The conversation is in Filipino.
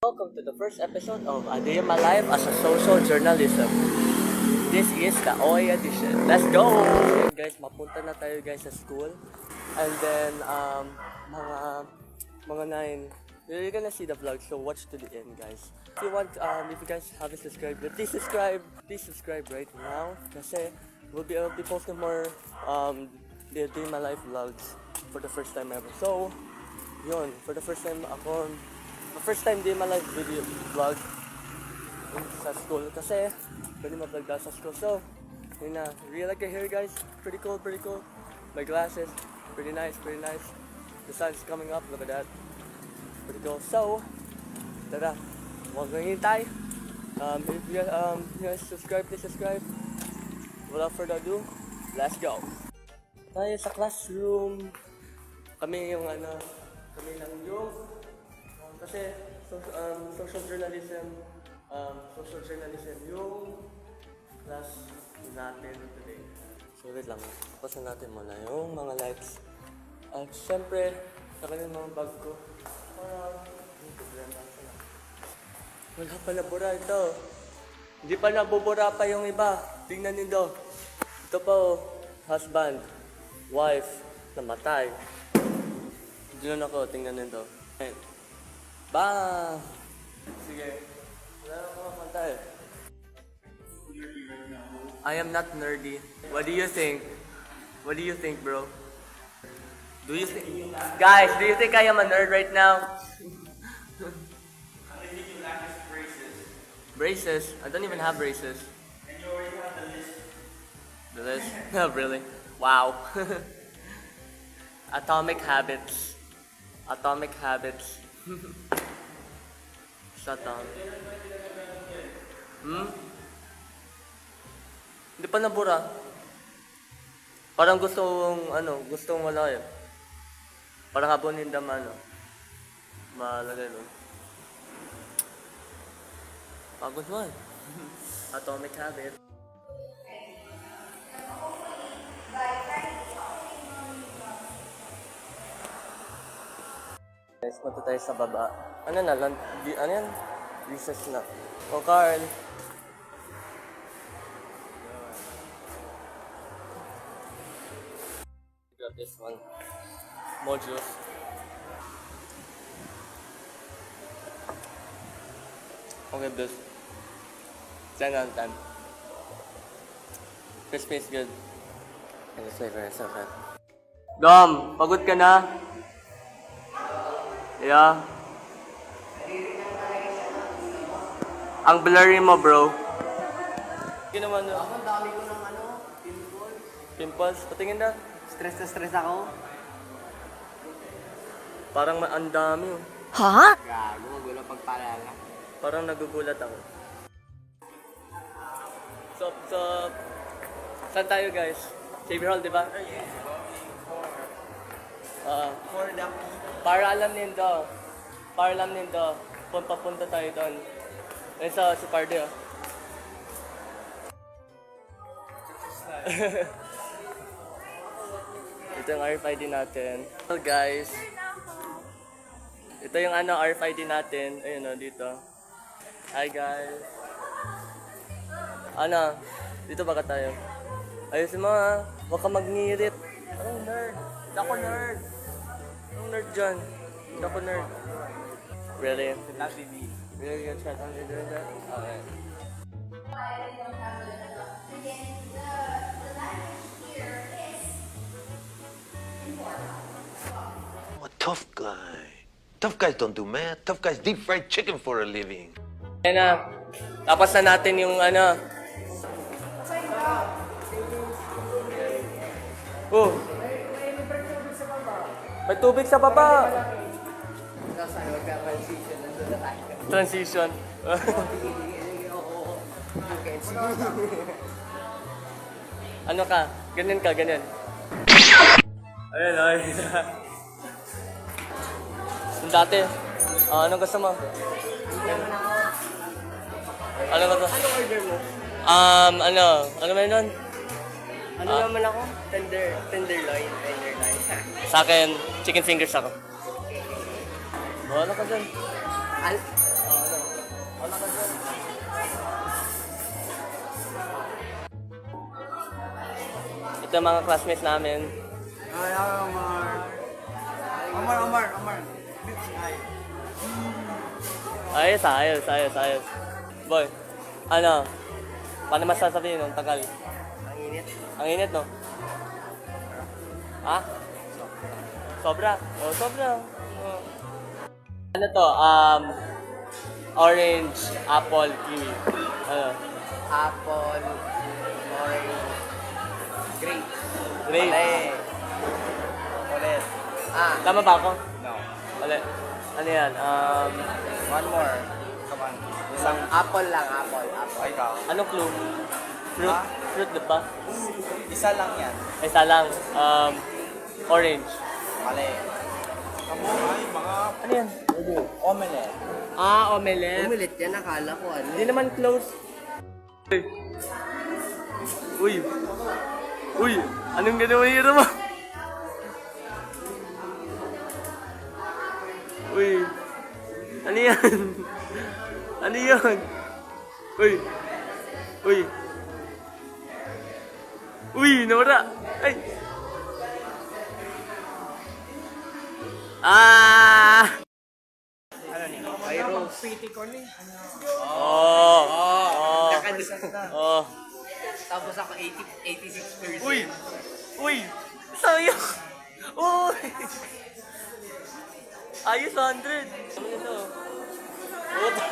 Welcome to the first episode of A Day in My Life as a Social Journalism. This is the OI edition. Let's go! Guys, mapunta na tayo guys sa school. And then, mga 9, you're gonna see the vlog, so watch to the end guys. If you want, if you guys haven't subscribed, please subscribe right now. Kasi we'll be posting more the Day in My Life vlogs for the first time ever. So, yun, for the first time Day in My Life video vlog sa school kasi pwede ma-vlog daw sa school. So, yun na. Really like it here guys. Pretty cool. My glasses. Pretty nice. The sun's coming up. Look at that. Pretty cool. So, tara. Huwag nang hintay. If you guys subscribe, please subscribe. Without further ado, let's go. Tayo sa classroom. Kami lang yung kasi social journalism yung class natin today. So wait lang, tapasan natin muna yung mga lights. At syempre, saka yung mga bag ko. Yung problema ko na. Wala pa nabura ito. Hindi pa nabubura pa yung iba. Tingnan nito. Ito pa husband, wife, namatay. Diyan ako, tingnan nito. Ba! Sige. Wala na akong makanta eh. I am not nerdy. What do you think? What do you think, bro? Guys, do you think I am a nerd right now? Braces? I don't even have braces. And you already have the list. The list? Oh, really? Wow. Atomic habits. Shut down. Hindi pa nabura. Parang gustong wala yun. Parang habon yung dama, malagay doon. Pagod mo eh. Atomic habit. Guys, punta tayo sa baba. Ano yan? Recess na. Oh, Carl. Grab this one. More juice. Okay, this. 10 out of 10. Crispy is good. And the flavor is so good. Dom, pagod ka na? Yeah. Ang blurry mo, bro. Ginawa na. Ang dami ko ng Pimples? Patingin na. stress ako. Parang ang dami. Ha? Gago, magulo pagpalala. Parang nagugulat ako. So, saan tayo guys? Xavier Hall, di ba? For the Para alam nindo. Papunta tayo doon. Ayun si Parde, Ito yung RFID natin. Well, guys. Ito yung RFID natin. Ayun dito. Hi guys. Dito ba tayo? Ayusin mo Huwag ka magngirit. Anong nerd? Hindi ako nerd. Anong nerd dyan? Hindi ako nerd. Really? Not TV. Really gonna try to do that? Okay. I'm a tough guy. Tough guys don't do math. Tough guys deep fried chicken for a living. Ayan na. Tapos na natin yung Oh! May tubig sa baba! Transition. Ano ka? Ganyan ka, ganyan. Ayun. Yung dati. Anong gusto mo? Ano gusto? Ano order mo? Ano ba yun? Ano naman ako? Tenderloin. Sa akin, chicken fingers ako. Wala ka dyan. Al... Wala ka dyan. Ito yung mga classmates namin. Ay, Omar. Omar. Ayos, ayos. Boy, ano? Paano masasabihin nung tagal? Ang init. Ang init, no? Ha? Sobra. Oh, sobra. Oh. Ano to? Orange, apple, kiwi. Ano? Apple, orange, grape. Grape. Ulit. Tama ba ako? No. Ulit. Ano yan? One more. Come on. Isang apple lang, apple. Ay, ikaw. Anong clue? Fruit? Ha? Fruit, di ba? Isa lang yan. Isa lang. Orange. Mali. Ay, mga... Ano yan? Omelette. Omelette. Omelette yan, akala ko ano. Hindi naman close. Uy. Anong ginawa mo? Uy. Ano yan? Ano yan? Uy, nawala. Ay. Ano ni? Pyros. Pretty corn eh. Oh. Oh. Tapos ako 86%. Uy. Sayang. Uy. Ayos 100. Ano ito? Puta.